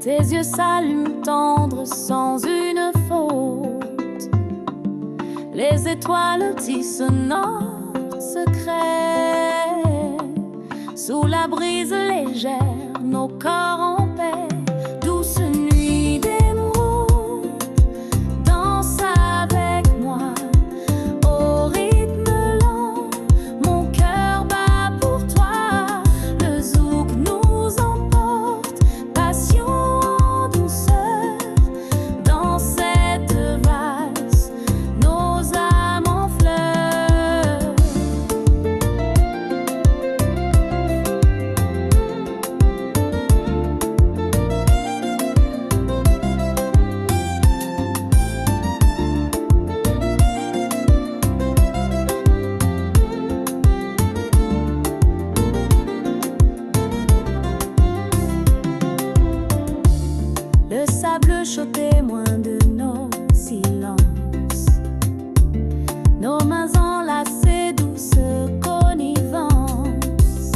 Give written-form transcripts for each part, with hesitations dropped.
Tes yeux s'allument tendres sans une faute. Les étoiles tissent notre secret. Sous la brise légère, nos corps en paix. Douce nuit d'émeraude, danse avec moi. Au rythme lent, mon cœur bat pour toi. Le zouk nous emporte, passion en douceur. Dans cette valse, nos âmes en fleurs. Le sable chaud témoin de nos silences. Nos mains enlacées, douce connivence.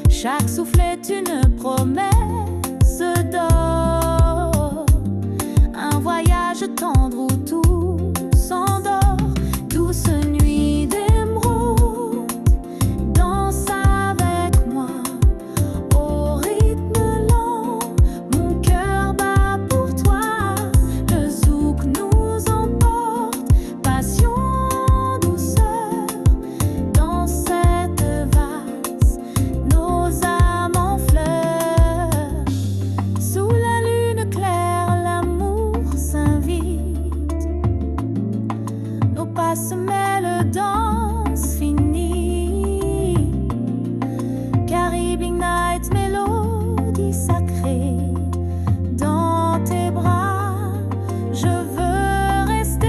Chaque souffle est une promesse d'or. Un voyage tendre où tout s'endort. Douce nuit d'émeraude, danse avec moi. Au rythme lent, mon cœur bat pour toi. Le zouk nous emporte, passion en douceur. Dans cette valse, nos âmes en fleurs. Sous la lune claire, l'amour s'invite. Nos pas se mêlent, danse finie. Caribbean Night, mélodie sacrée. Dans tes bras, je veux rester.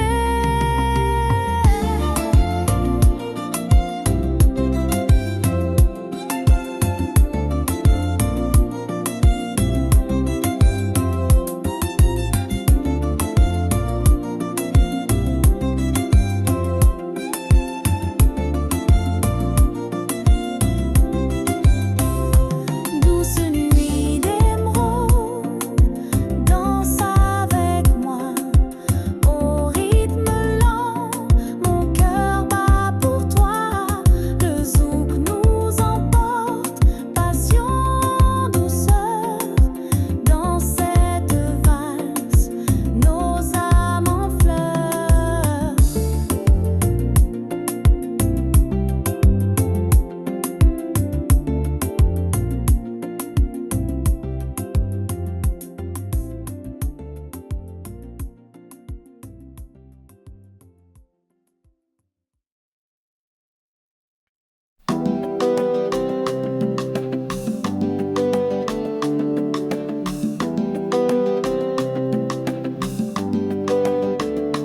Douce nuit d'émeraude, danse avec moi. Au rythme lent, mon cœur bat pour toi. Le zouk nous emporte, passion en douceur. Dans cette valse, nos âmes en fleurs.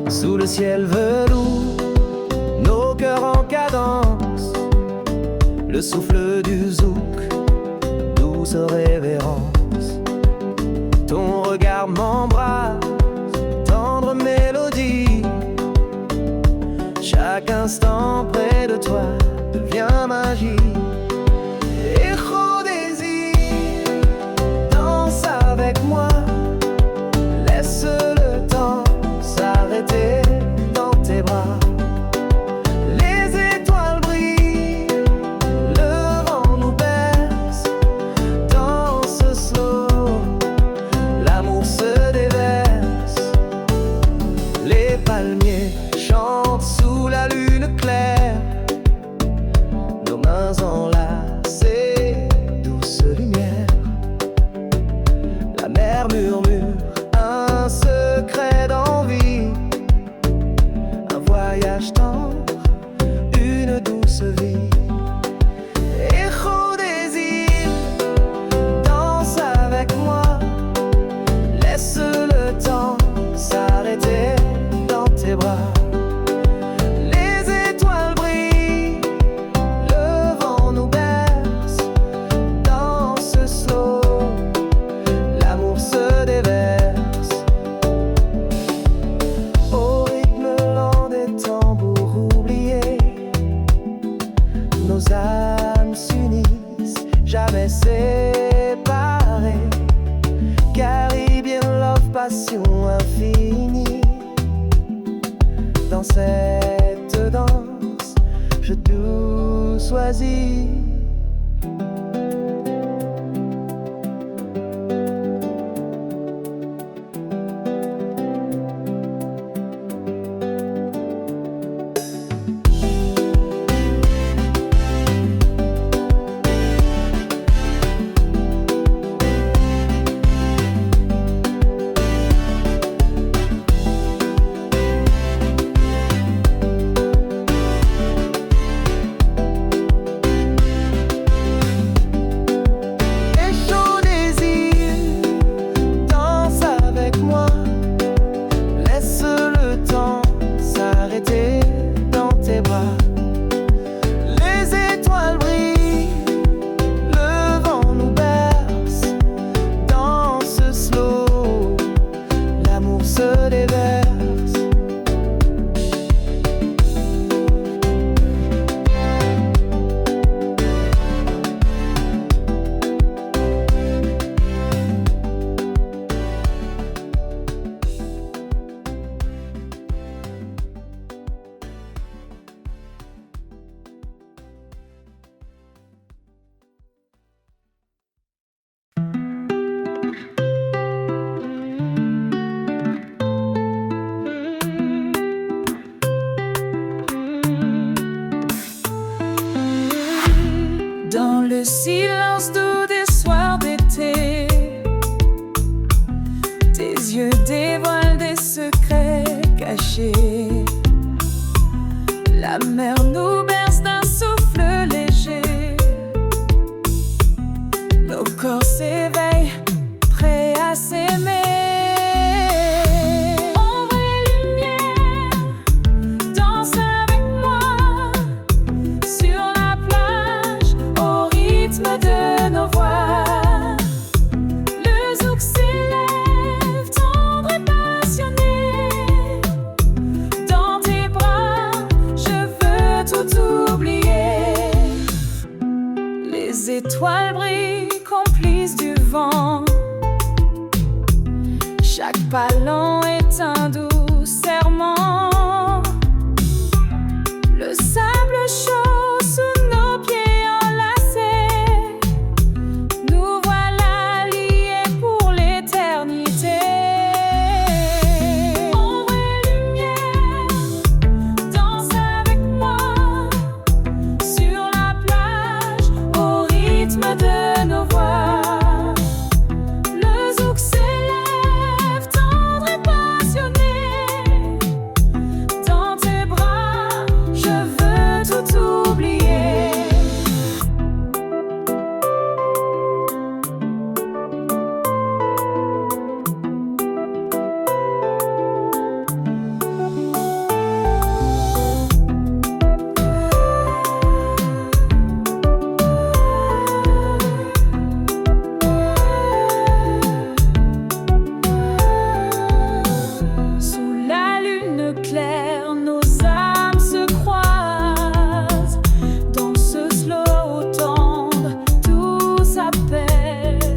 Sous le ciel velours, nos cœurs en cadence, le souffle du zouk, douce révérence. Ton regard m'embrasse, tendre mélodie. Chaque instant près de toi devient magie. Écho des îles, danse avec moi. Laisse le temps s'arrêter dans tes bras. Les étoiles brillent, le vent nous berce. Dans ce slow, l'amour se déverse. Les palmiers chantent sous la lune claire. Nos mains enlacées, douce lumière. La mer murmure un secret d'envie. Un voyage tendre, une douce vie. Écho des îles, danse avec moi. Laisse le temps s'arrêter dans tes bras. Les étoiles brillent, le vent nous berce. Dans ce slow, l'amour se déverse. Au rythme lent des tambours oubliés, nos âmes s'unissent, jamais séparées. Car passion infinie. Dans cette danse, je tout choisis. Dans le silence doux des soirs d'été, tes yeux dévoilent des secrets cachés. La mer nous berce d'un souffle léger. Nos corps s'éveillent, prêts à s'aimer. Ombre et lumière, danse avec moi sur la plage, au rythme de nos voix. Le zouk s'élève, tendre et passionné. Dans tes bras, je veux tout oublier. Les étoiles brillent, complices du vent. Chaque pas lent est un doux serment. Le sable chaud sous nos pieds enlacés, nous voilà liés pour l'éternité. Ombre et lumière, danse avec moi sur la plage, au rythme de nos voix. Le zouk s'élève, tendre et passionné. Dans tes bras, je veux tout oublier. Sous la lune claire, nos âmes se croisent. Dans ce slow tendre, tout s'apaise.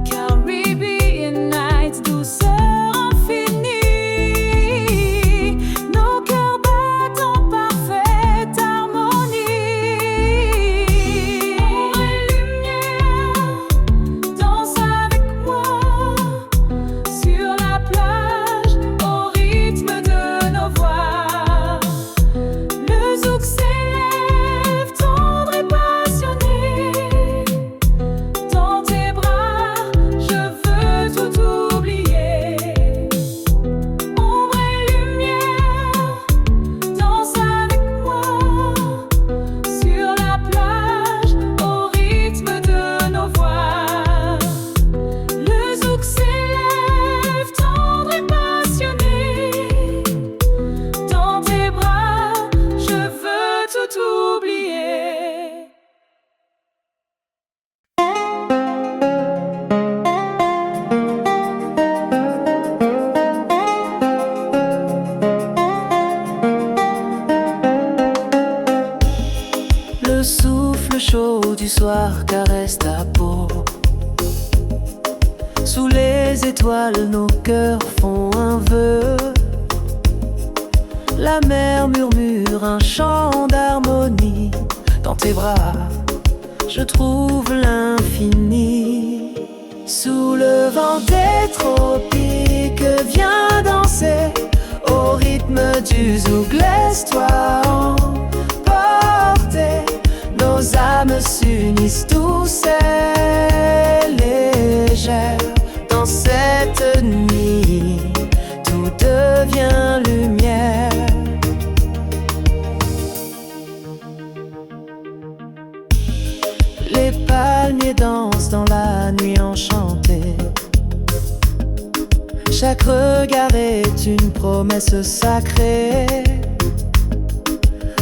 Caribbean Nights, douceur infinie. Nos cœurs battent en parfaite harmonie. Ombre et lumière, danse avec moi sur la plage, au rythme de nos voix. Le zouk s'élève, tendre et passionné. Dans tes bras, je veux tout oublier. Ombre et lumière, danse avec moi sur la plage, au rythme de nos voix. Le zouk s'élève, tendre et passionné. Dans tes bras, je veux tout oublier. Le souffle chaud du soir caresse ta peau. Sous les étoiles, nos cœurs font un vœu. La mer murmure un chant d'harmonie. Dans tes bras, je trouve l'infini. Sous le vent des tropiques, viens danser au rythme du zouk. Laisse-toi emporter, nos âmes s'unissent douces et légères. Dans cette nuit, tout devient lumière. Les palmiers dansent dans la nuit enchantée. Chaque regard est une promesse sacrée.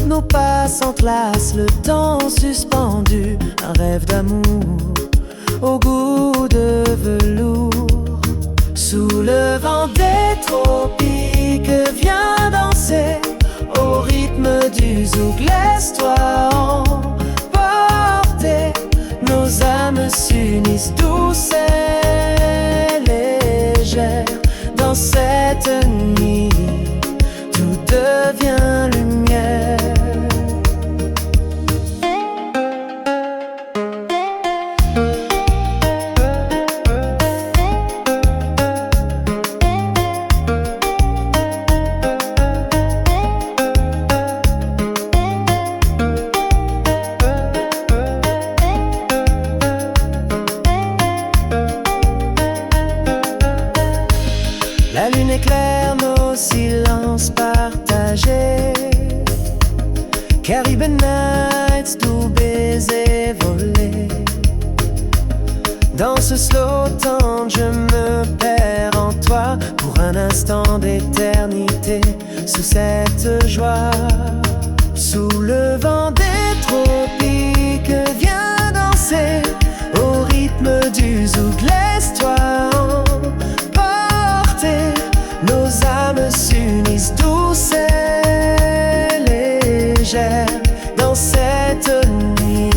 Nos pas s'entrelacent, le temps suspendu. Un rêve d'amour au goût de velours. Sous le vent des tropiques, viens danser au rythme du zouk. Laisse-toi emporter, nos âmes s'unissent douces et légères. Dans cette nuit, tout devient lumière. La lune éclaire nos silences partagés. Caribbean Nights, doux baisers volés. Dans ce slow temps, je me perds en toi. Pour un instant d'éternité, sous cette joie. Sous le vent des tropiques, viens danser au rythme du zouk. Laisse-toi emporter, nos âmes s'unissent douces et légères. Dans cette nuit,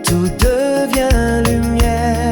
tout devient lumière.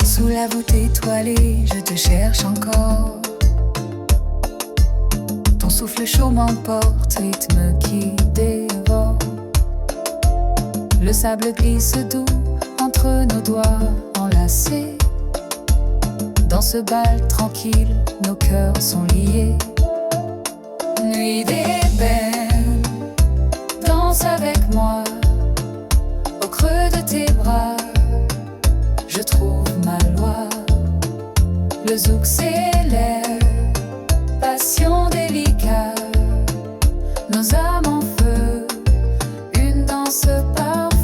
Sous la voûte étoilée, je te cherche encore. Ton souffle chaud m'emporte, rythme qui dévore. Le sable glisse doux entre nos doigts enlacés. Dans ce bal tranquille, nos cœurs sont liés. Nuit d'ébène, danse avec moi. Au creux de tes bras, je trouve ma loi. Le zouk s'élève, passion délicate. Nos âmes en feu, une danse parfaite.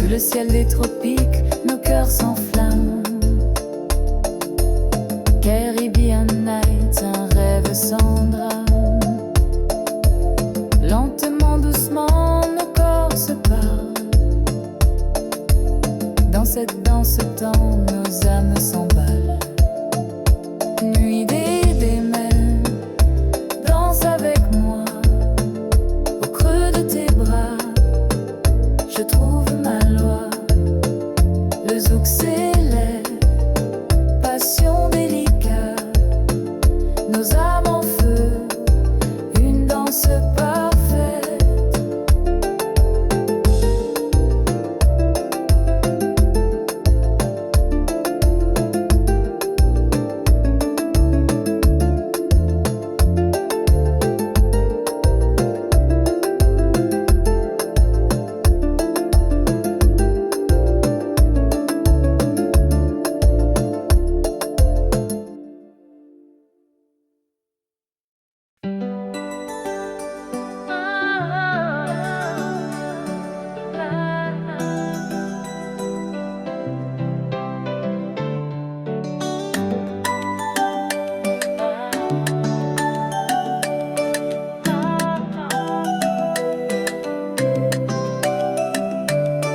Sous le ciel des tropiques, nos cœurs s'enflamment. Caribbean Night, un rêve sans drame. Lentement, doucement, nos corps se parlent. Dans cette danse temps, nos âmes s'emballent. Nuit des mers, danse avec moi. Au creux de tes bras, je trouve ma loi. Le zouk célèbre, passion délicate. Nos âmes en feu, une danse parfaite.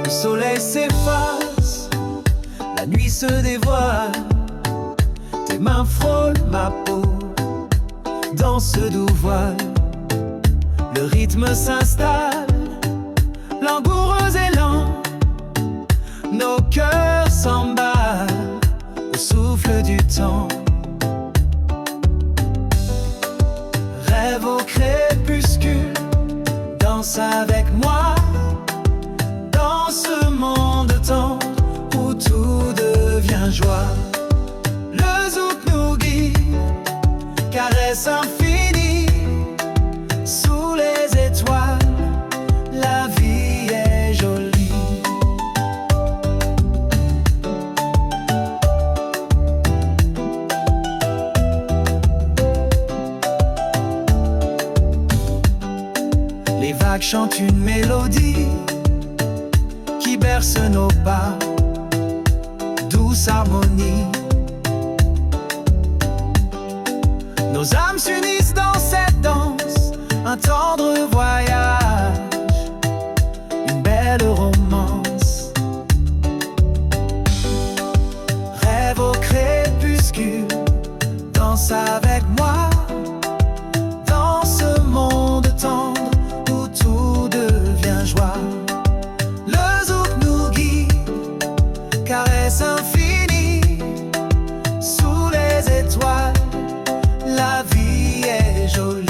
Le soleil s'efface, la nuit se dévoile. Tes mains frôlent ma peau dans ce doux voile. Le rythme s'installe, langoureux élan. Nos cœurs s'emballent au souffle du temps. Rêve au crépuscule, danse avec moi. Dans ce monde tendre où tout devient joie, le zouk nous guide, caresse infinie. Sous les étoiles, la vie est jolie. Les vagues chantent une mélodie qui berce nos pas, douce harmonie. Nos âmes s'unissent dans cette danse, un tendre voyage, une belle romance. Rêve au crépuscule, danse avec moi. Dans ce monde tendre où tout devient joie, le zouk nous guide, caresse infinie. Sous les étoiles, la vie est jolie.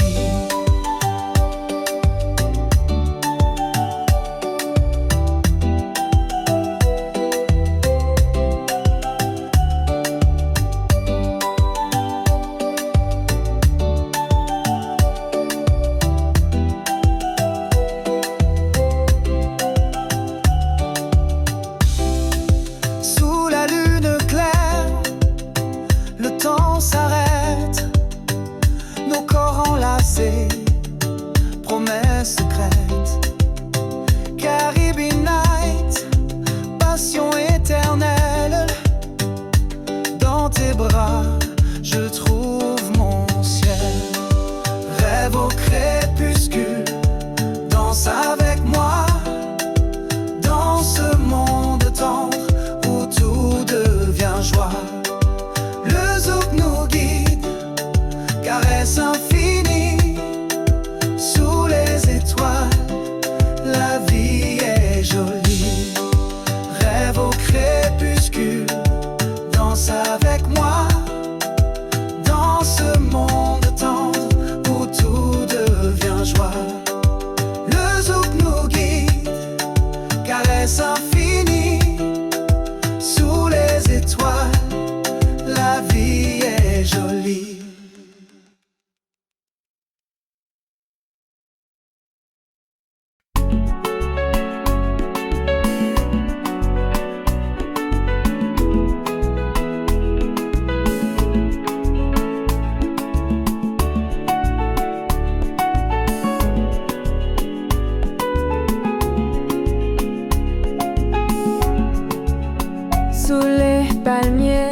palmiers,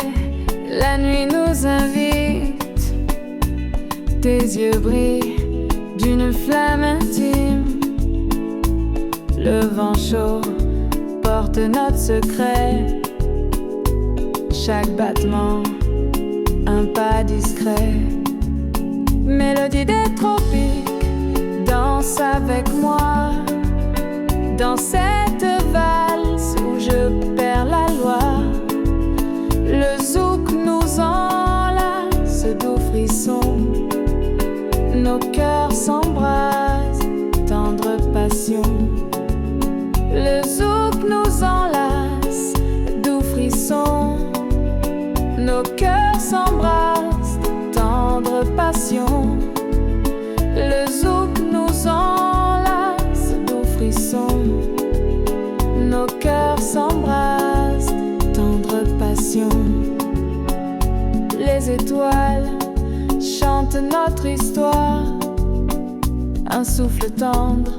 la nuit nous invite. Tes yeux brillent d'une flamme intime. Le vent chaud porte notre secret. Chaque battement, un pas discret. Mélodie des tropiques, danse avec moi. Dans cette valse où je perds la loi. Le zouk nous enlace, doux frissons. Nos cœurs s'embrassent, tendre passion. Le zouk nous enlace, doux frissons. Nos cœurs s'embrassent, tendre passion. Le zouk nous enlace, doux frissons. Nos cœurs s'embrassent, tendre passion. Les étoiles chantent notre histoire. Un souffle tendre,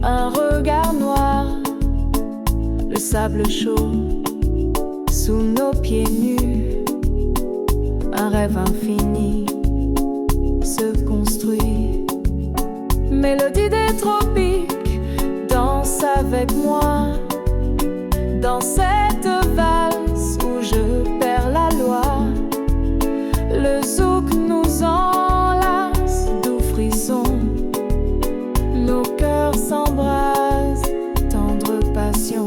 un regard noir. Le sable chaud sous nos pieds nus. Un rêve infini se construit. Mélodie des tropiques, danse avec moi. Dans cette valse où je perds la loi. Le zouk nous enlace, doux frissons. Nos cœurs s'embrassent, tendre passion.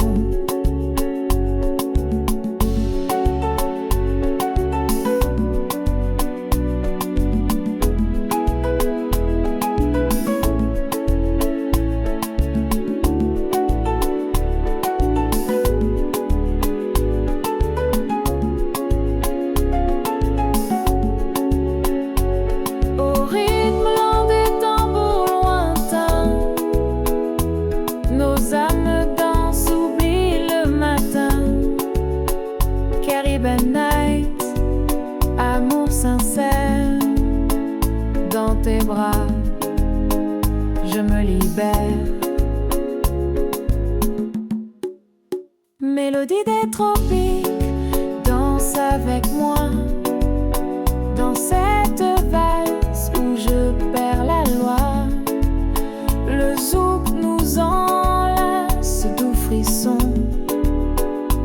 Amour sincère, dans tes bras, je me libère. Mélodie des tropiques, danse avec moi. Dans cette valse où je perds la loi. Le zouk nous enlace, doux frissons.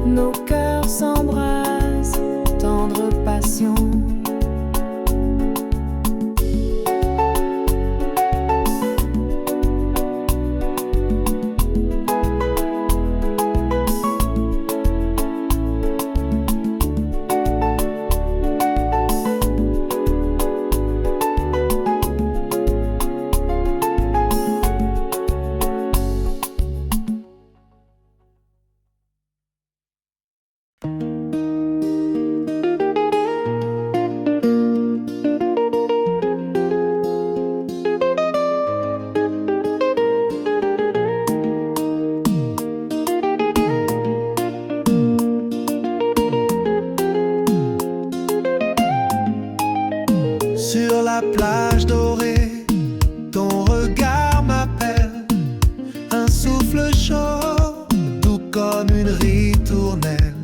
Nos cœurs s'embrassent, tendre passion. Sur la plage dorée, ton regard m'appelle. Un souffle chaud, doux comme une ritournelle.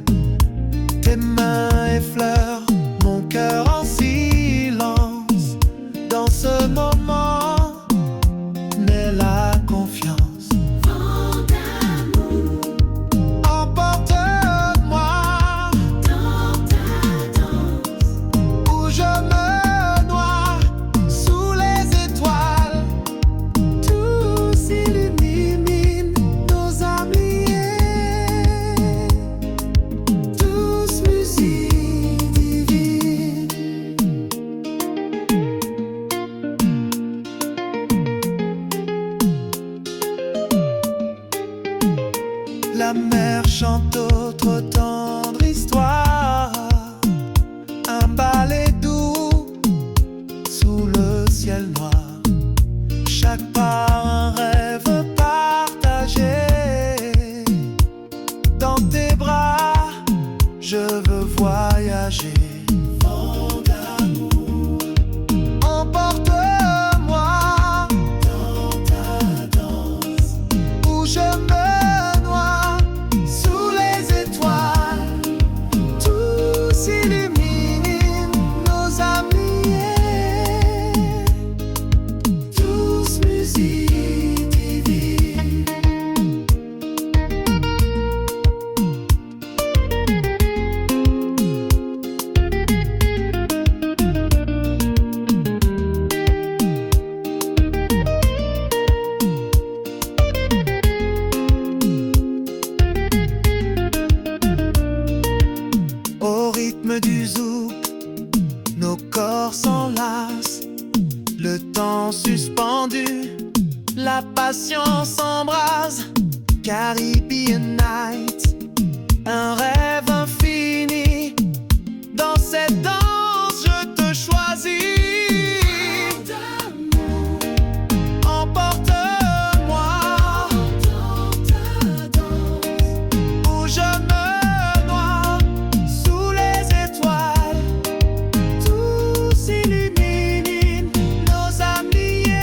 Tes mains effleurent mon cœur en silence. Dans ce moment, naît la confiance. Vent d'amour, Emporte-moi dans ta danse. où je me noie sous les étoiles. Tout s'illumine, nos âmes liées. Tous musique divine. La mer chante autre tendre histoire. Un ballet doux sous le ciel noir. Chaque pas un rêve partagé. Dans tes bras, je veux voyager. Vent d'amour, emporte-moi dans ta danse où je me noie vent s'embrase, Caribbean Night, un rêve infini. Dans cette danse, je te choisis. Emporte-moi où je me noie sous les étoiles. Tout s'illumine, nos âmes liées,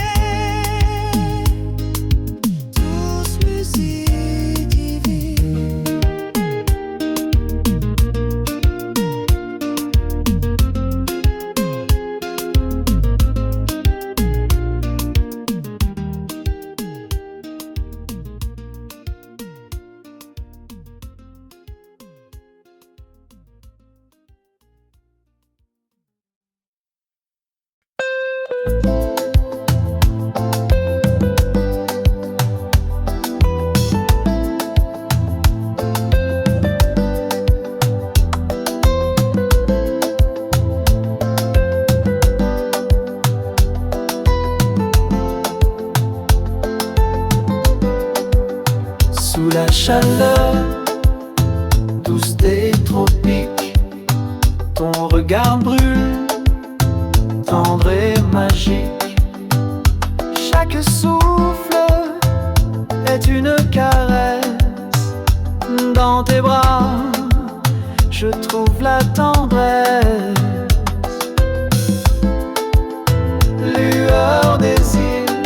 tous musique divine. Sous la chaleur douce des tropiques, ton regard brûle, tendre et magique. Chaque souffle est une caresse. Dans tes bras, je trouve la tendresse. Lueur des îles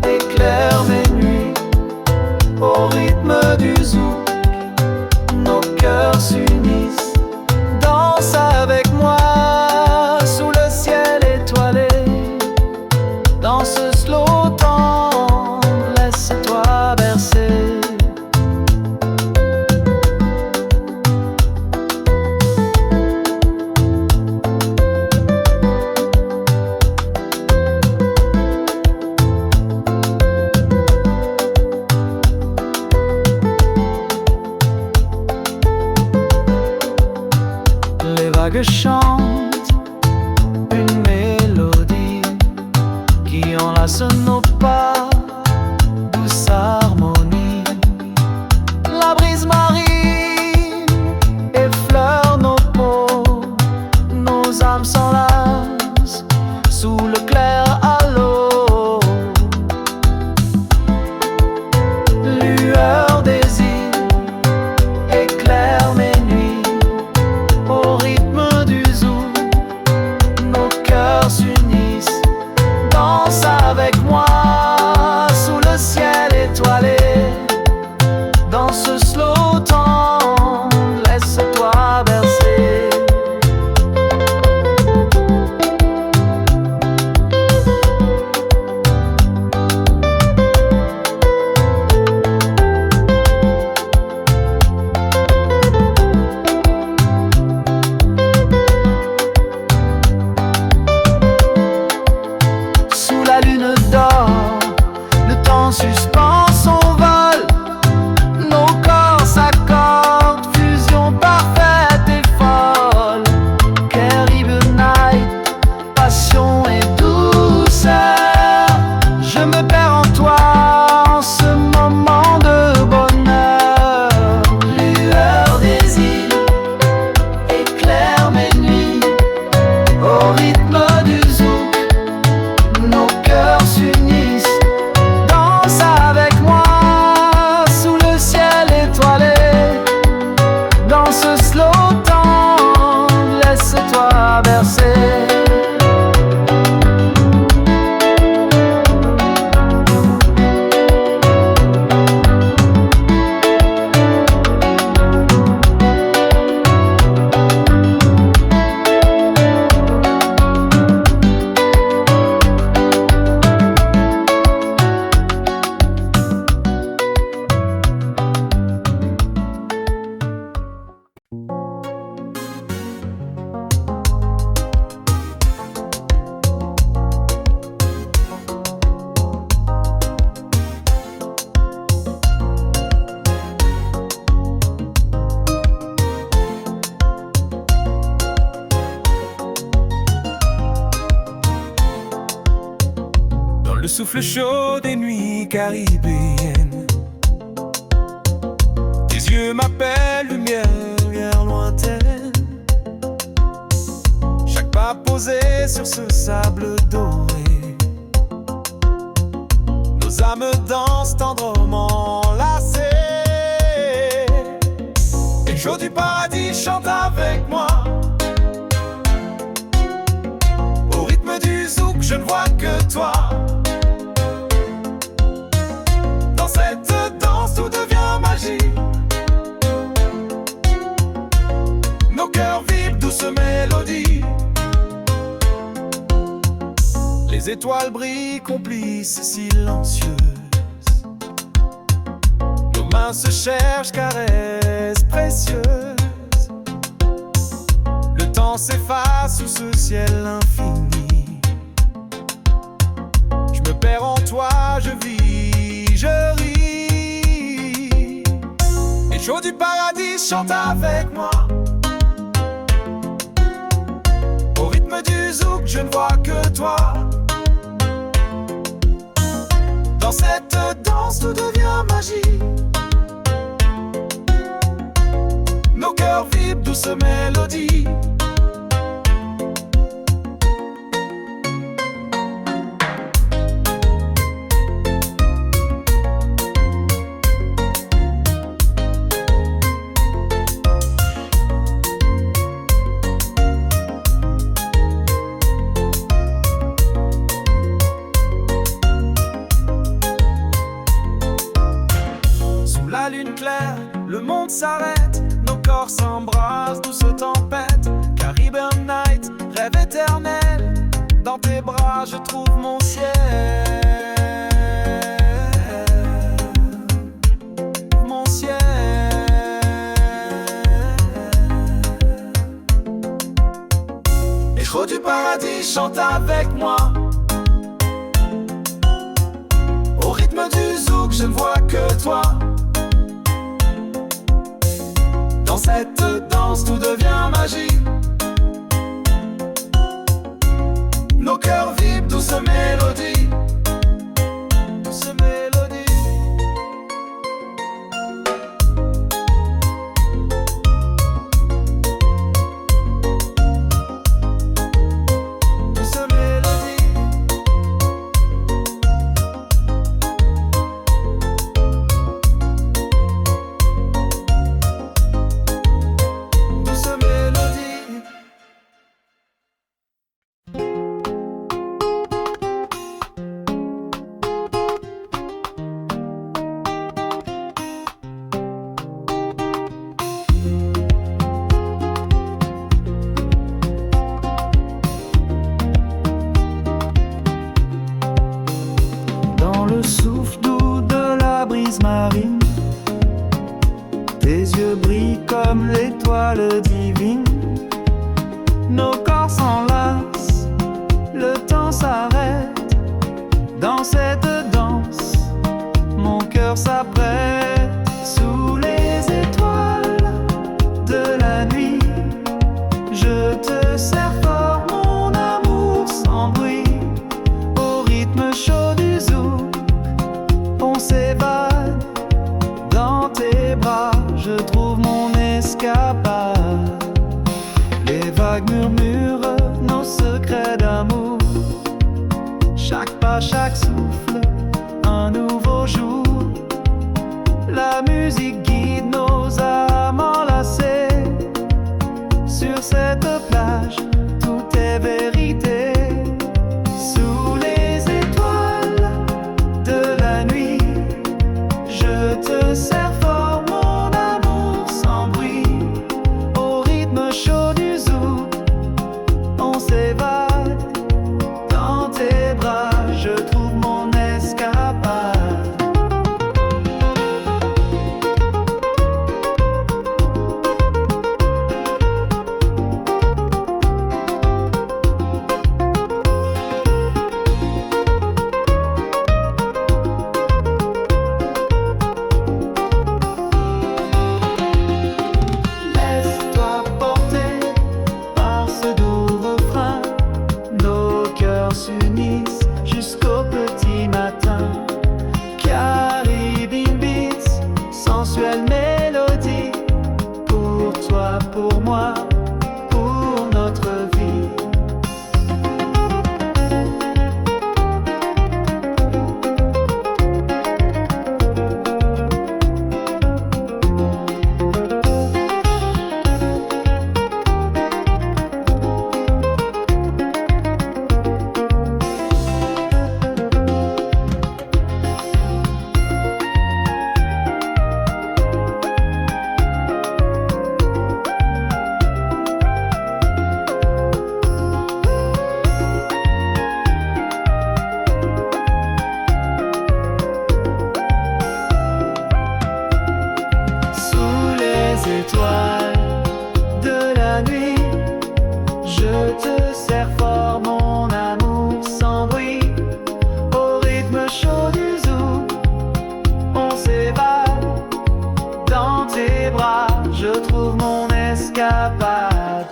éclaire mes nuits. Au rythme du zouk, nos cœurs s'unissent. Danse avec moi sous le ciel étoilé. Dans ce slow temps, laisse-toi bercer. Les vagues chantent une mélodie qui enlace nos pas, douce harmonie. La brise marine effleure nos peaux, nos âmes s'enlacent sous le clair halo. Lueur des îles éclaire mes nuits. Au rythme du zouk, nos cœurs s'unissent. Danse avec moi sous le ciel étoilé. Dans ce slow temps, laisse-toi bercer. Sous la lune d'or, le temps suspend son vol. Nos corps s'accordent, fusion parfaite et folle. Caribbean Night, passion et douceur. Je me perds en toi en ce moment de bonheur. Lueur des îles éclaire mes nuits. Au rythme du zouk, nos cœurs s'unissent. Danse avec moi sous le ciel étoilé. Dans ce slow temps, laisse-toi bercer. Le souffle chaud des nuits caribéenne. Tes yeux m'appellent, lumière lointaine. Chaque pas posé sur ce sable doré, nos âmes dansent tendrement enlacées. Et Joe du paradis chante avec moi. Au rythme du zouk, je ne vois que toi. Dans cette danse, tout devient magie. Nos cœurs vibrent, douce mélodie. Les étoiles brillent, complices silencieuses. Nos mains se cherchent, caresses précieuses. Le temps s'efface sous ce ciel infini. Je me perds en toi, je vis, je ris. Et Joe du paradis chante avec moi. Au rythme du zouk, je ne vois que toi. Dans cette danse, tout devient magie. Nos cœurs vibrent, douce mélodie. La lune claire, le monde s'arrête, nos corps s'embrassent, douce tempête. Caribbean night, rêve éternel. Dans tes bras, je trouve mon ciel. Mon ciel. Et Joe du paradis chante avec moi. Au rythme du zouk, je ne vois que toi. Dans cette danse, tout devient magie. Nos cœurs vibrent, douce mélodie. Douce mélodie. Douce mélodie. Douce mélodie. Dans le souffle doux de la brise marine, tes yeux brillent comme l'étoile divine. Nos corps s'enlacent, le temps s'arrête. Dans cette danse, mon cœur s'apprête. Sous les étoiles de la nuit, je te serre fort mon amour sans bruit. Au rythme chaud du zouk, on s'évade. Dans tes bras, je trouve mon escapade. Les vagues murmurent nos secrets d'amour. Chaque pas, chaque souffle, un nouveau jour. La musique guide nos âmes enlacées. Sur cette plage, tout est vérité. Sous les étoiles de la nuit, je te serre fort mon amour sans bruit. Au rythme chaud du zouk, on s'évade. Dans tes bras, je trouve mon escapade. étoile de la nuit. Je te serre fort mon amour sans bruit. Au rythme chaud du zouk, on s'évade. Dans tes bras, je trouve mon escapade.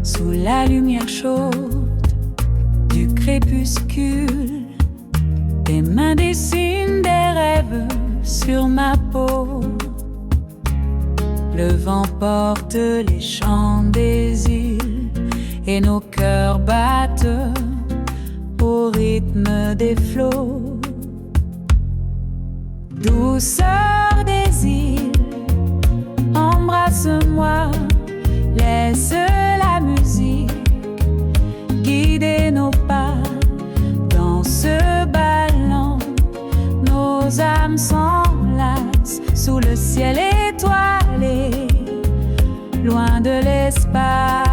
Sous la lumière chaude du crépuscule, tes mains dessinent des rêves sur ma peau. Le vent porte les chants des îles et nos cœurs battent au rythme des flots. Douceur des îles, embrasse-moi, laisse la musique guider nos pas. Dans ce ballon, nos âmes s'enlacent sous le ciel étoilé, loin de l'espace.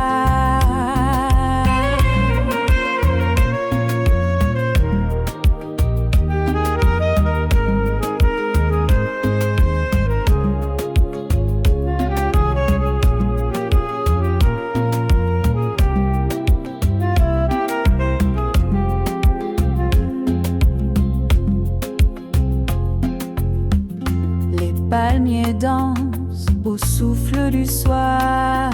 Palmiers dansent au souffle du soir.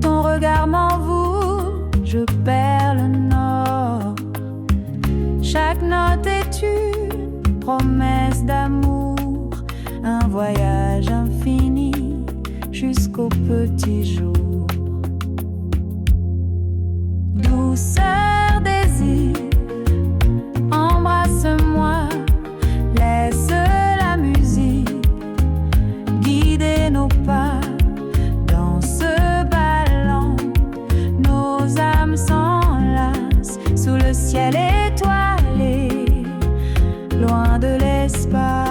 Ton regard m'envoûte, je perds le nord. Chaque note est une promesse d'amour, un voyage infini jusqu'au petit jour. Douceur des îles, embrasse-moi, laisse la musique guider nos pas. Dans ce ballon, nos âmes s'enlacent sous le ciel étoilé, loin de l'espace.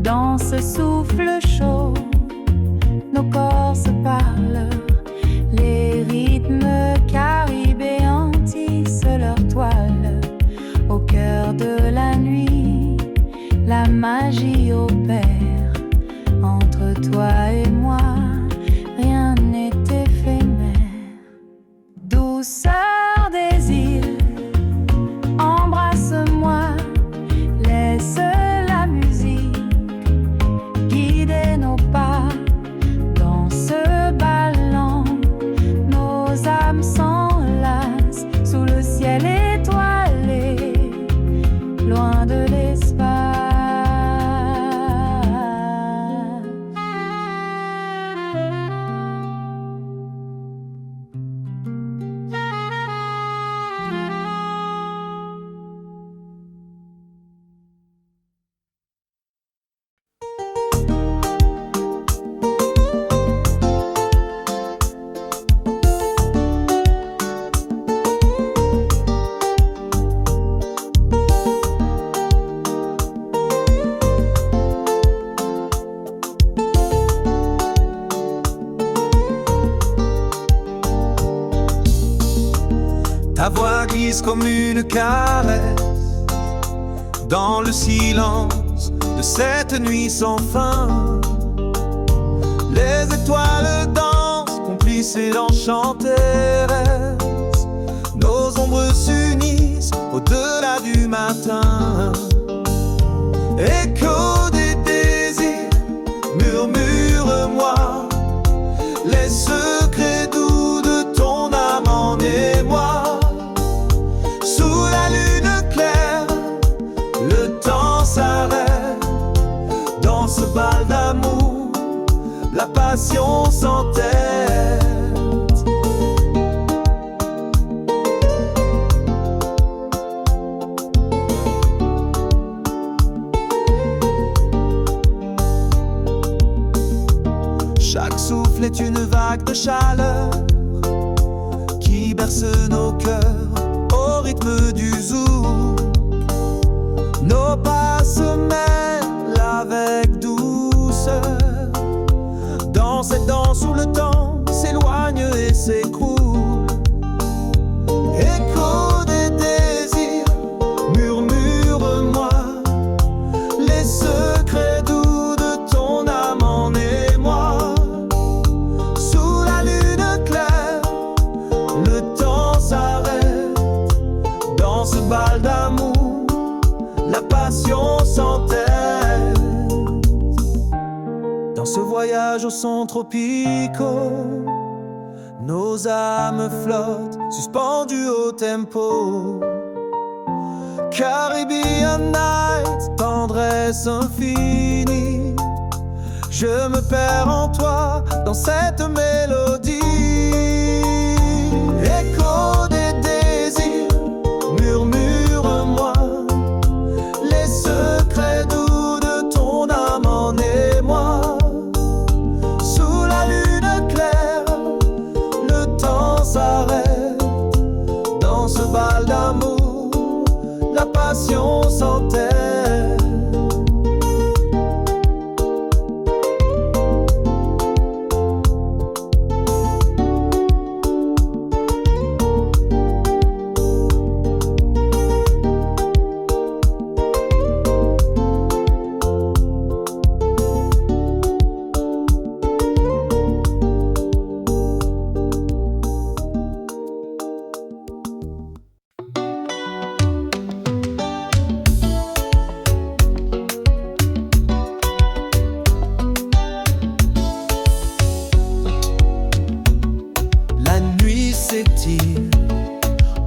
Dans ce souffle chaud, nos corps se parlent. Les rythmes caribéens tissent leur toile. Au cœur de la nuit, la magie opère. Entre toi et moi, rien n'est éphémère. Douceur des îles, embrasse-moi, laisse la musique guider nos pas. Dans ce ballon, nos âmes s'enlacent sous le ciel étoilé, loin de l'espace. Ta voix glisse comme une caresse dans le silence de cette nuit sans fin. Les étoiles dansent, complices et enchanteresses. Nos ombres s'unissent au-delà du matin. Écho des désirs, murmure-moi les secrets doux de ton âme en émoi. Sous la lune claire, le temps s'arrête. Dans ce bal d'amour, la passion s'entête. Chaque souffle est une vague de chaleur qui berce nos cœurs au rythme du zouk. Nos pas se mêlent avec douceur dans cette danse où le temps s'éloigne et s'écroule. Écho des désirs, murmure-moi les secrets doux de ton âme en émoi. Sous la lune claire, le temps s'arrête. Dans ce bal d'amour, la passion s'entête. Dans ce voyage aux sons tropicaux, nos âmes flottent, suspendues au tempo. Caribbean Night, tendresse infinie. Je me perds en toi dans cette mélodie. Écho des désirs, murmure-moi les secrets doux de ton âme en émoi. Sous la lune claire, le temps s'arrête. Dans ce bal d'amour, la passion s'entête.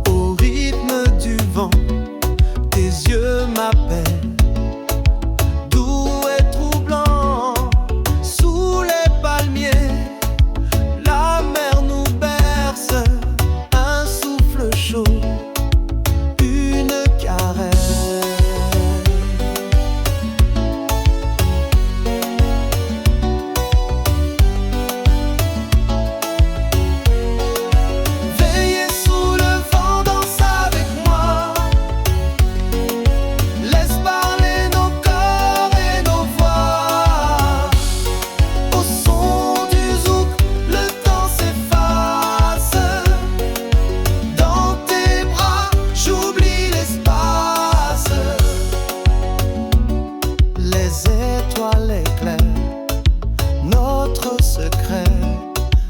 Au rythme du vent, tes yeux m'appellent, doux et troublants. Sous les palmiers, la mer nous berce, un souffle chaud, une caresse.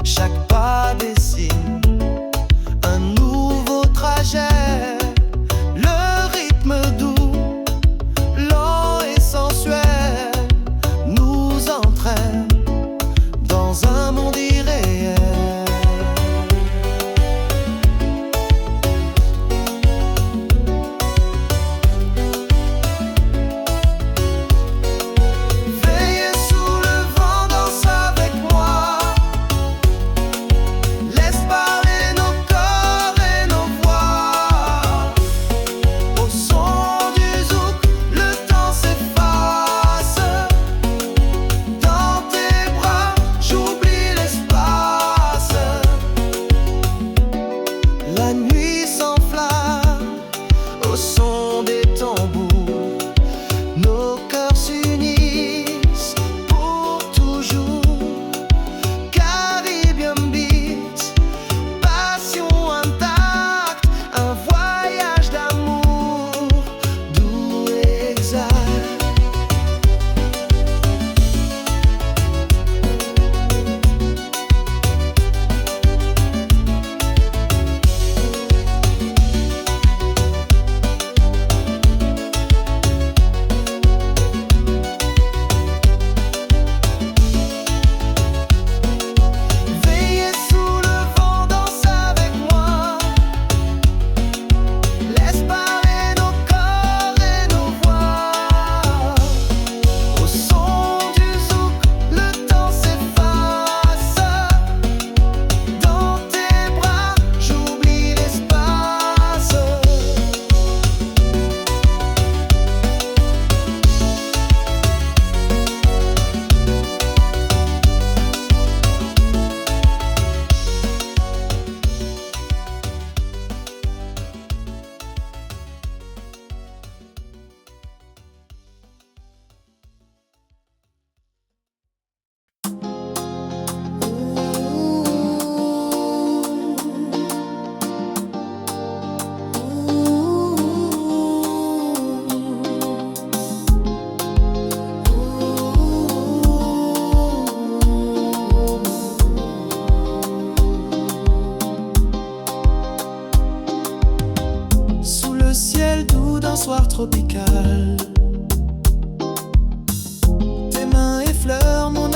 Chaque pas dessine un nouveau trajet. Le rythme doux, lent et sensuel nous entraîne dans un monde irréel. Veillez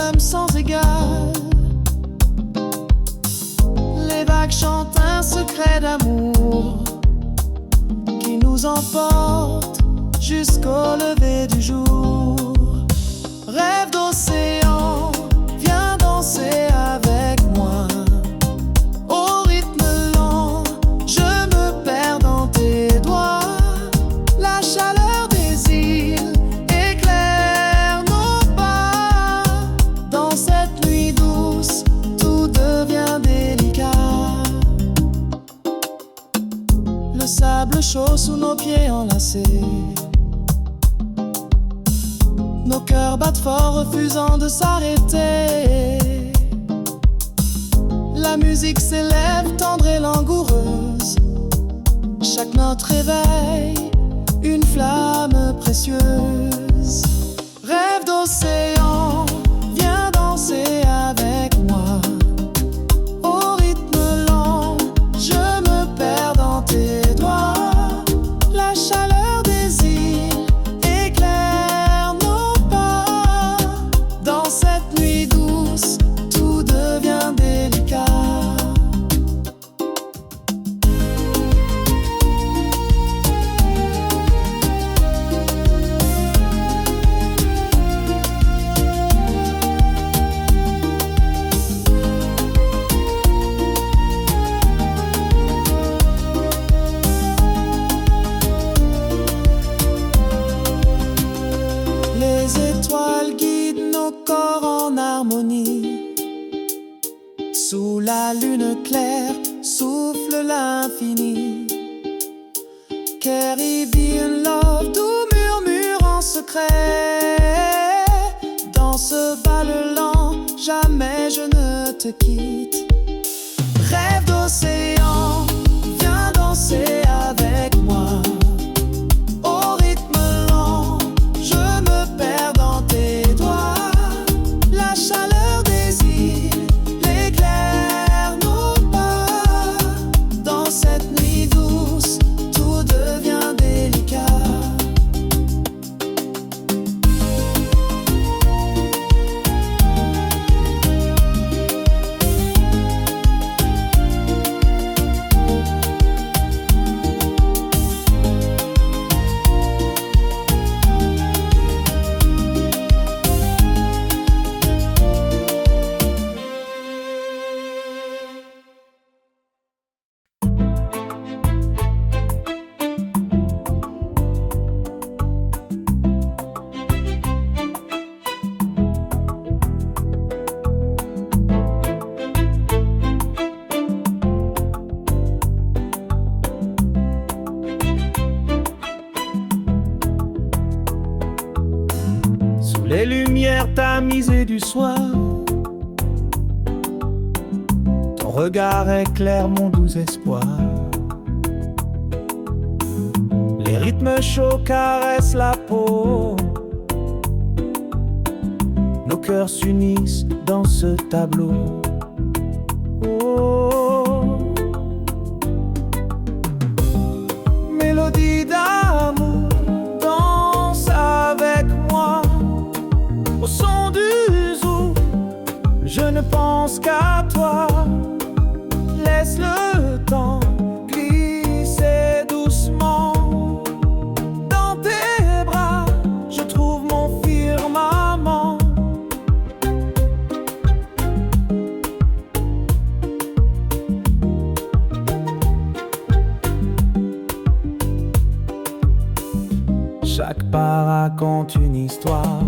rythme sans égal. Les vagues chantent un secret d'amour qui nous emporte jusqu'au lever du jour. Rêve d'océan, viens danser avec moi. Au rythme lent, je me perds dans tes doigts. La chaleur des îles éclaire nos pas. Dans cette nuit douce, tout devient délicat. Le sable chaud sous nos pieds enlacés. Nos cœurs battent fort, refusant de s'arrêter. La musique s'élève, tendre et langoureuse. Chaque note réveille une flamme précieuse. Rêve d'océan, viens danser avec moi. Au rythme lent, je me perds dans tes doigts. La chaleur des îles éclaire nos pas. Dans cette nuit douce, tout devient délicat. Les étoiles guident nos corps en harmonie. Sous la lune claire souffle l'infini. Caribbean love, doux murmure en secret. Dans ce bal lent, jamais je ne te quitte. Rêve d'océan, viens danser avec moi. Au rythme lent, je me perds dans tes doigts. La chaleur des îles éclaire nos pas. Dans cette nuit douce, tout devient délicat. Les lumières tamisées du soir, ton regard éclaire mon doux espoir. Les rythmes chauds caressent la peau. Nos cœurs s'unissent dans ce tableau. Oh, mélodie d'amour, danse avec moi. Au son du zouk, je ne pense qu'à toi. Laisse le temps glisser doucement. Dans tes bras, je trouve mon firmament. Chaque pas raconte une histoire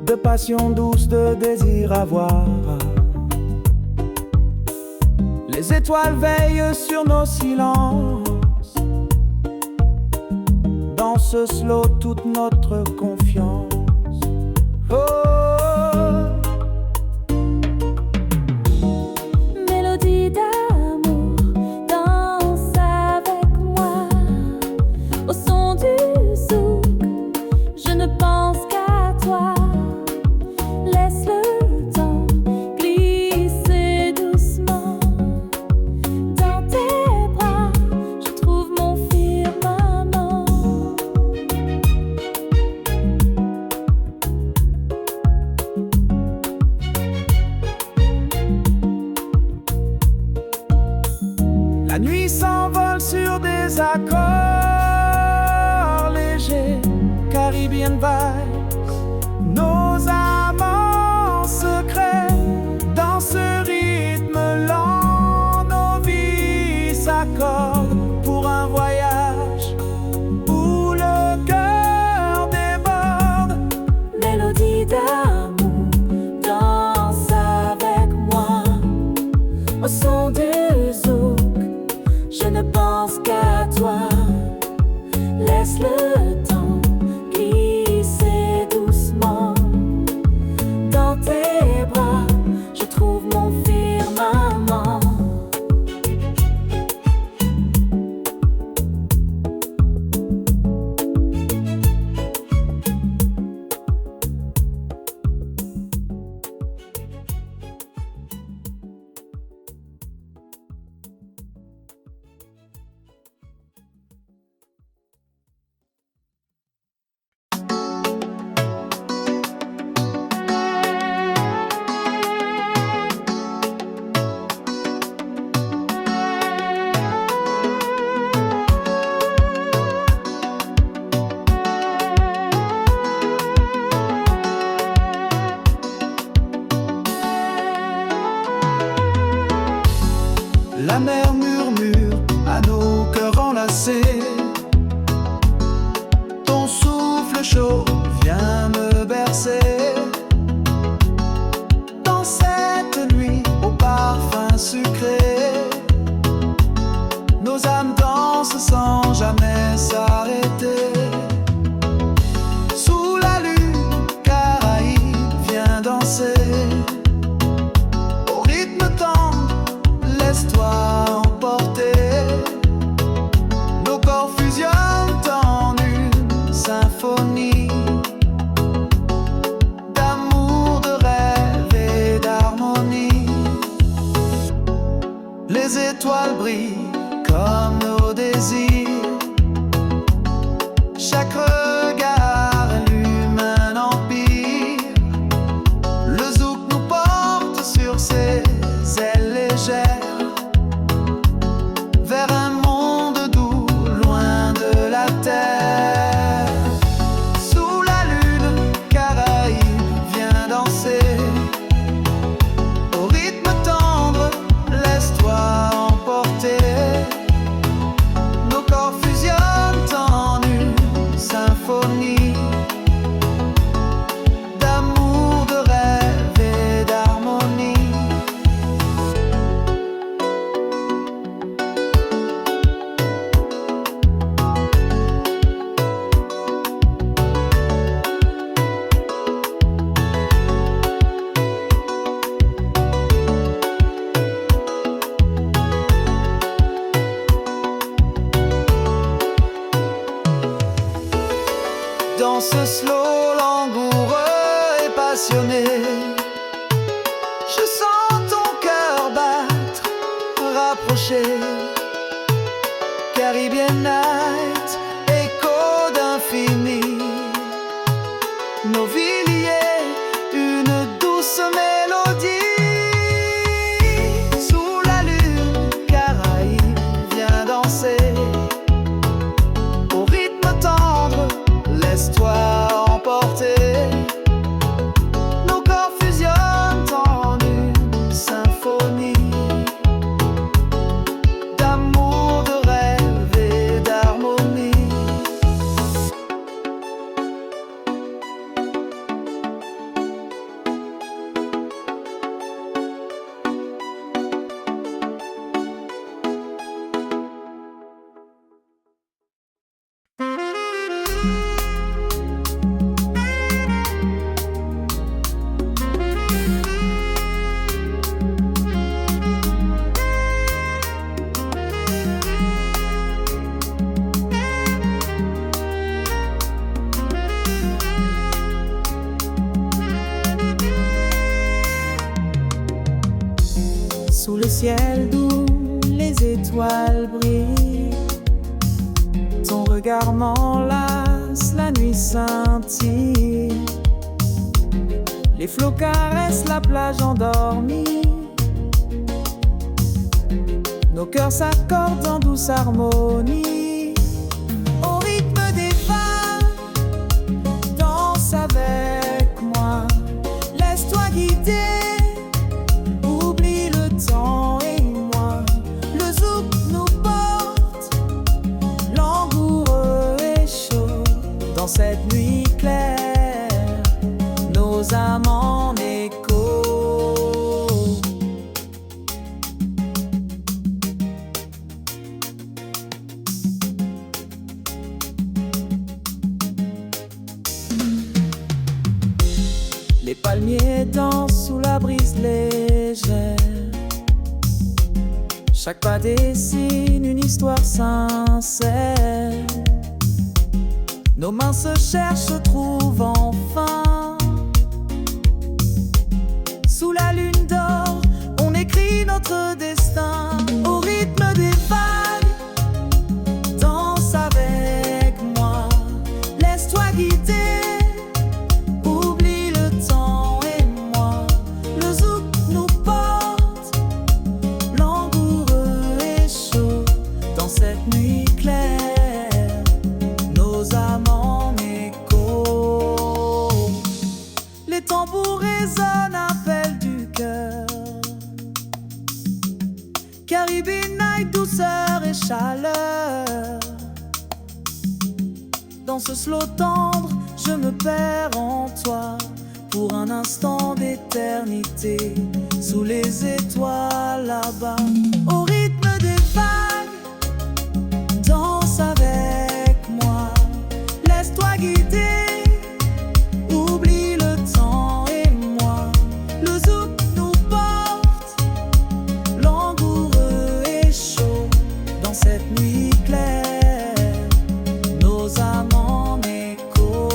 de passion douce, de désir à voir. Les étoiles veillent sur nos silences. Dans ce slow, toute notre confiance. Oh, mélodie d'amour, danse avec moi. Au son du zouk, je ne pense qu'à toi. Laisse le temps glisser doucement. Dans tes bras, je trouve mon firmament. Caribbean vibes. Nos amants secrets dans ce rythme lent, nos vies s'accordent pour un voyage où le cœur déborde. Mélodie d'amour, danse avec moi au son du zouk. Je ne pense qu'à toi. Laisse le temps glisser doucement dans tes bras. Je trouve mon firmament. La mer murmure à nos cœurs enlacés. Ton souffle chaud vient me bercer. Dans cette nuit au parfum sucré, nos âmes dansent sans jamais s'arrêter. Sous la lune, Caraïbe vient danser. Au rythme tendre, laisse-toi emporter. Nos corps fusionnent en une symphonie d'amour, de rêve et d'harmonie. Les étoiles brillent comme nos désirs. Chaque regard allume un empire. Le zouk nous porte sur ses ailes légères vers un monde doux, loin de la terre. Sous la lune, Caraïbe vient danser. Au rythme tendre, laisse-toi emporter. Nos corps fusionnent en une symphonie d'amour, de rêve et d'harmonie. Dans ce slow langoureux et passionné, je sens ton cœur battre, rapproché. Caribbean Night, écho d'infini. Nos vies liées, une douce mélodie. Sous la lune, Caraïbe vient danser. Au rythme tendre, laisse-toi emporter. Nos corps fusionnent en une symphonie d'amour, de rêve et d'harmonie. Sous le ciel doux, les étoiles brillent. Ton regard m'enlace, la nuit scintille. Les flots caressent la plage endormie. Nos cœurs s'accordent en douce harmonie. Au rythme des vagues, claire, nos âmes en écho. Les palmiers dansent sous la brise légère. Chaque pas dessine une histoire sincère. Nos mains se cherchent, se trouvent enfin. Sous la lune d'or, on écrit notre destin. Au rythme des vagues, danse avec moi. Laisse-toi guider. Cette nuit claire, nos âmes en écho. Les tambours résonnent, appel du cœur. Caribbean night, douceur et chaleur. Dans ce slow tendre, je me perds en toi. Pour un instant d'éternité, sous les étoiles là-bas. Au rythme des vagues, danse avec moi, laisse-toi guider, oublie le temps et moi. Le zouk nous porte, langoureux et chaud. Dans cette nuit claire, nos âmes en écho.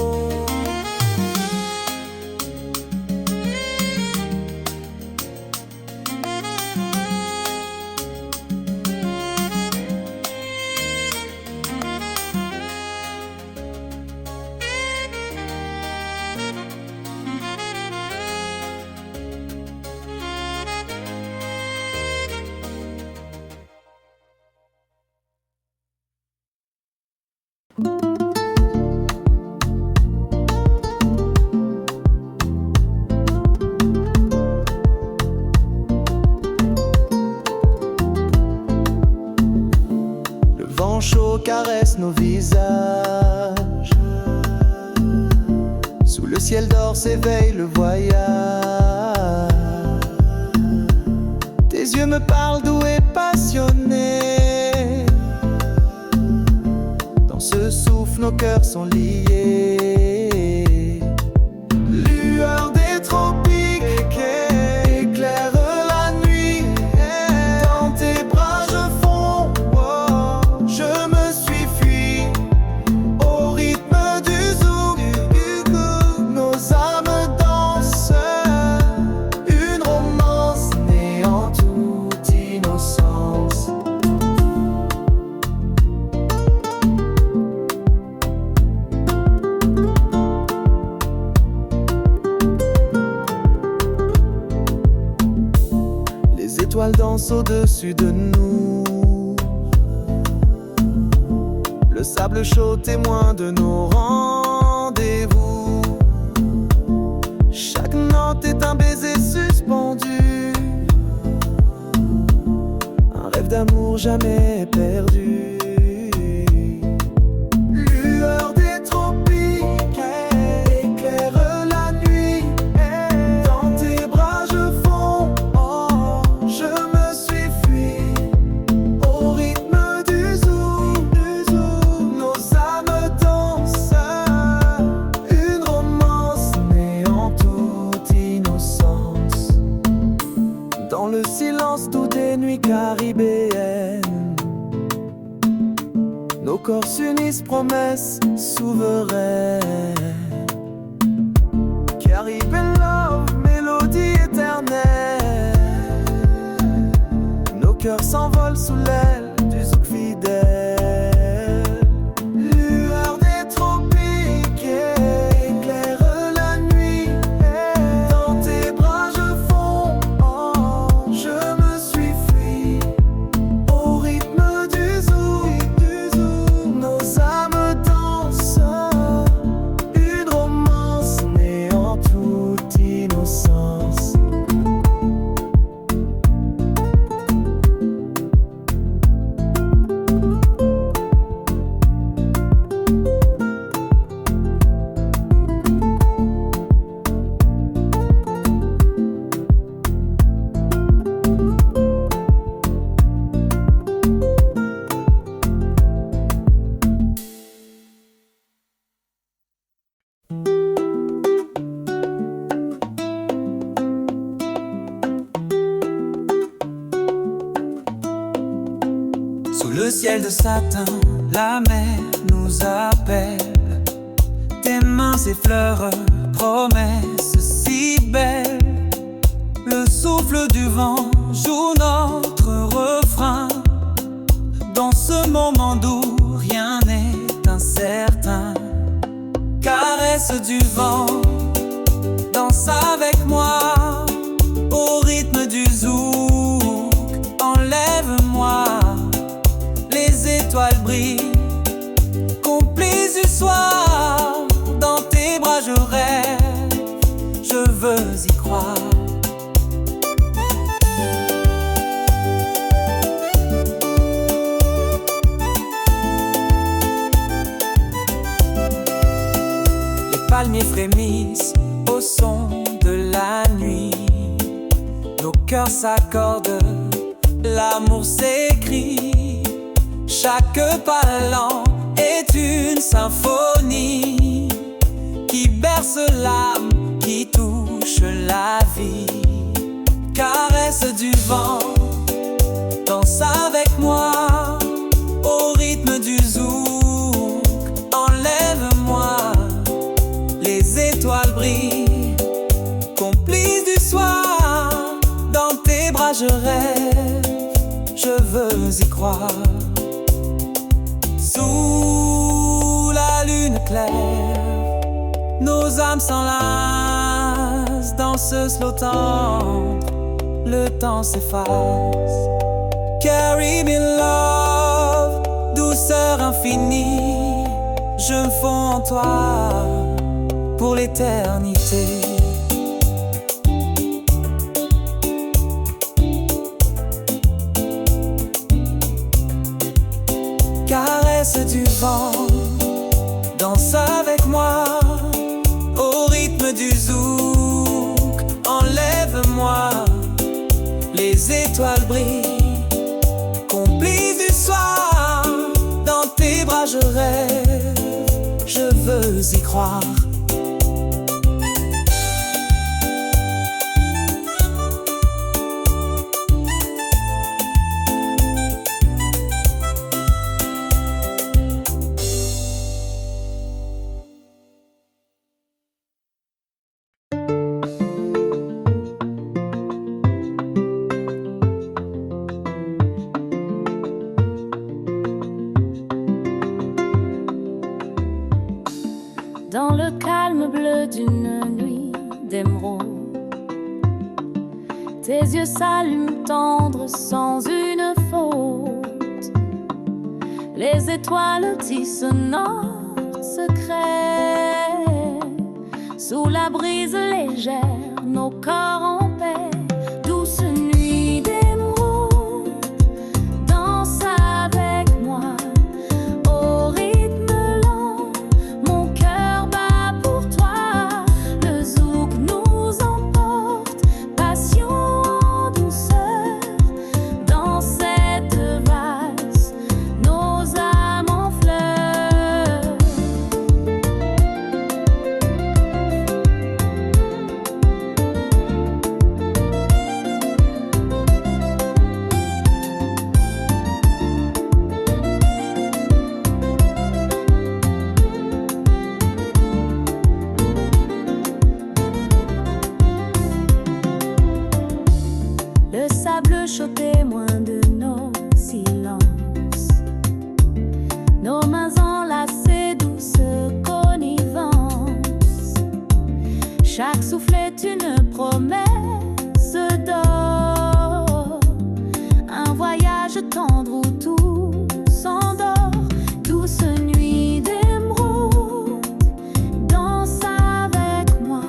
Le vent chaud caresse nos visages. Sous le ciel d'or s'éveille le voyage. Tes yeux me parlent doux et passionnés. Dans ce souffle nos cœurs sont liés. Lueur des tropiques éclaire la nuit. Dans tes bras je fonds, oh, je me suis fui. Au rythme du zouk, nos âmes dansent. Une romance née en toute innocence. Les étoiles dansent au-dessus de nous. Le sable chaud témoin de nos rendez-vous. Chaque note est un baiser suspendu. Un rêve d'amour jamais perdu. Lueur des tropiques éclaire la nuit. Dans tes bras je fonds, oh, je me suis fui. Au rythme du zouk, nos âmes dansent. Une romance née en toute innocence. Dans le silence doux des nuits caribéennes, nos corps s'unissent, promesses souveraines. Caribbean love, mélodie éternelle. Nos cœurs s'envolent sous l'aile du zouk fidèle. Lueur des tropiques éclaire la nuit. Dans tes bras je fonds, oh, je me suis fui. Au rythme du zouk, nos âmes dansent. Le ciel de satin, la mer nous appelle. Tes mains s'effleurent, promesses si belles. Le souffle du vent joue notre refrain. Dans ce moment doux, rien n'est incertain. Caresse du vent, danse avec moi au rythme du zouk. Enlève-moi, les étoiles brillent, complices du soir. Dans tes bras je rêve, je veux y croire. Les palmiers frémissent au son de la nuit. Nos cœurs s'accordent, l'amour s'écrit. Chaque pas lent est une symphonie qui berce l'âme, qui touche la vie. Caresse du vent, danse avec moi au rythme du zouk. Enlève-moi, les étoiles brillent, complices du soir. Dans tes bras je rêve, je veux y croire. Sous la lune claire, nos âmes s'enlacent dans ce slow tendre. Le temps s'efface. Carry me love, douceur infinie. Je me fonds en toi pour l'éternité. Caresse du vent, danse avec moi au rythme du zouk. Enlève-moi, les étoiles brillent, complices du soir. Dans tes bras je rêve, je veux y croire. Dans le calme bleu d'une nuit d'émeraude, tes yeux s'allument tendres sans une faute. Les étoiles tissent notre secret. Sous la brise légère, nos corps en paix. Douce nuit d'émeraude, danse avec moi au rythme lent. Mon cœur bat pour toi, le zouk nous emporte. Passion en douceur, dans cette valse, nos âmes en fleurs. Le sable chaud témoin de nos silences, nos mains enlacées, douce connivence. Chaque souffle est une promesse d'or, un voyage tendre où tout s'endort. Douce nuit d'émeraude, danse avec moi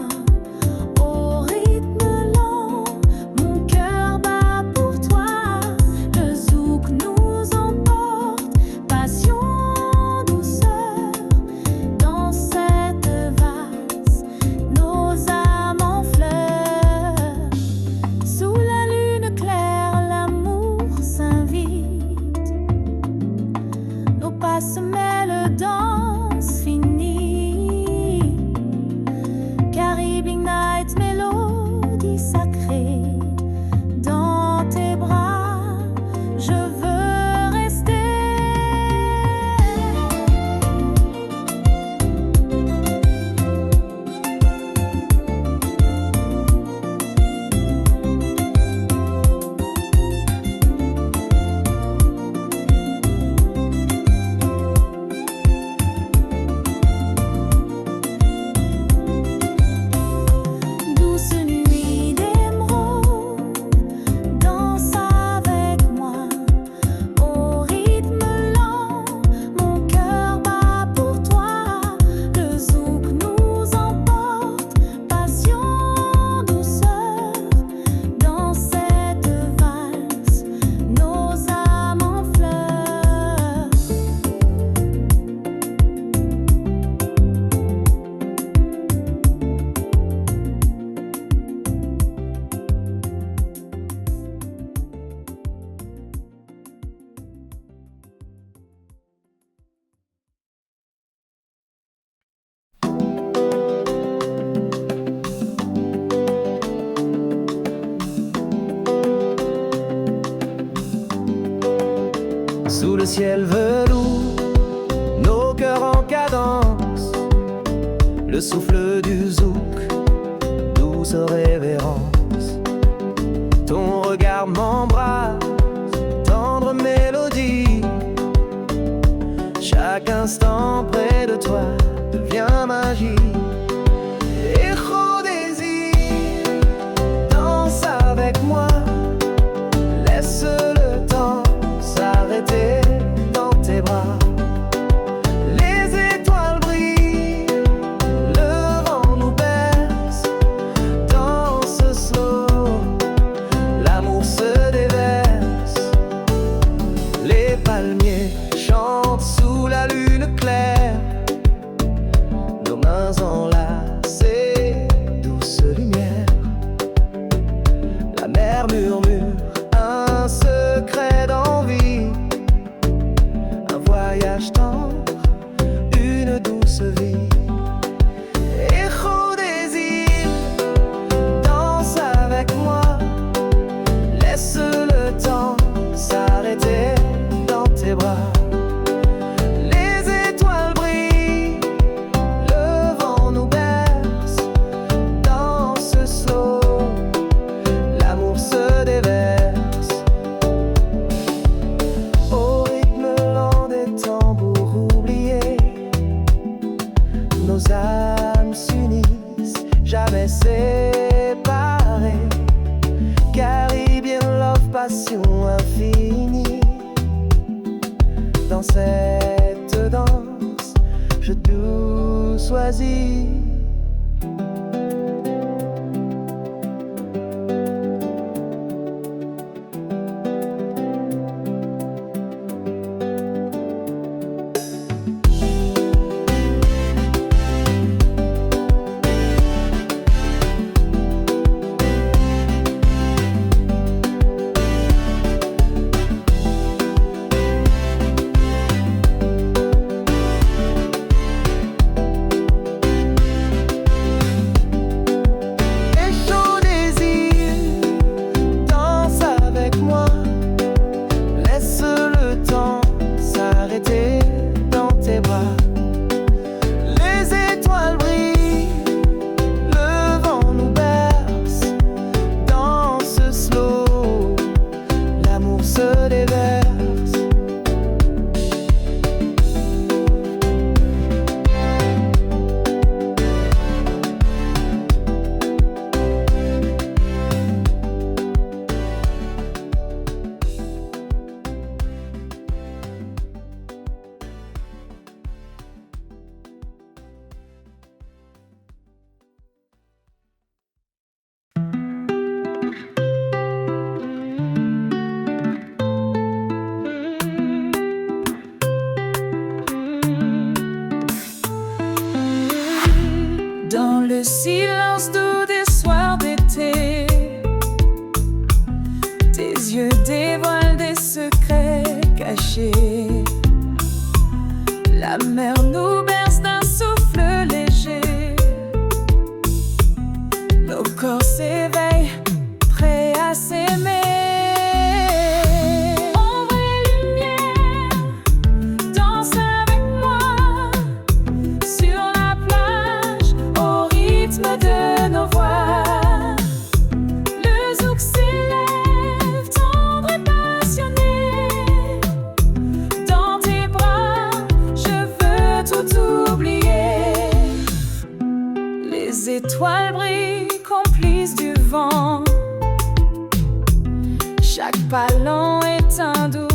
au rythme lent. Mon cœur bat pour toi, le zouk nous emporte. Passion en douceur, dans cette valse, nos âmes en fleurs. le ciel velours, nos cœurs en cadence, le souffle du zouk, douce révérence. Ton regard m'embrasse, tendre mélodie. Chaque instant près de toi devient magie. Écho désir, danse avec moi. Laisse le temps s'arrêter dans tes bras. Les étoiles brillent, le vent nous berce. Danse slow, l'amour se déverse. Les palmiers chantent sous la lune claire. Nos mains enlacées, douce lumière. La mer murmure un secret d'envie, un voyage tendre, une douce vie. Écho désir, danse avec moi. Laisse le temps s'arrêter dans tes bras. Les étoiles brillent, le vent nous berce. Danse slow, l'amour se déverse. Au rythme lent des tambours oubliés, nos âmes s'unissent, jamais séparées. Caribbean love, passion infinie. Dans cette danse, je tout choisis. Dans tes bras, les étoiles brillent, le vent nous berce. Danse slow, l'amour se déverse. Dans le silence doux des soirs d'été, tes yeux dévoilent des secrets cachés. La mer nous berce d'un souffle léger. Nos corps s'éveillent, prêts à s'aimer. Ombre et lumière, danse avec moi sur la plage, au rythme de nos voix. Le zouk s'élève, tendre et passionné. Dans tes bras, je veux tout oublier. Les étoiles brillent, complices du vent. Chaque pas lent est un doux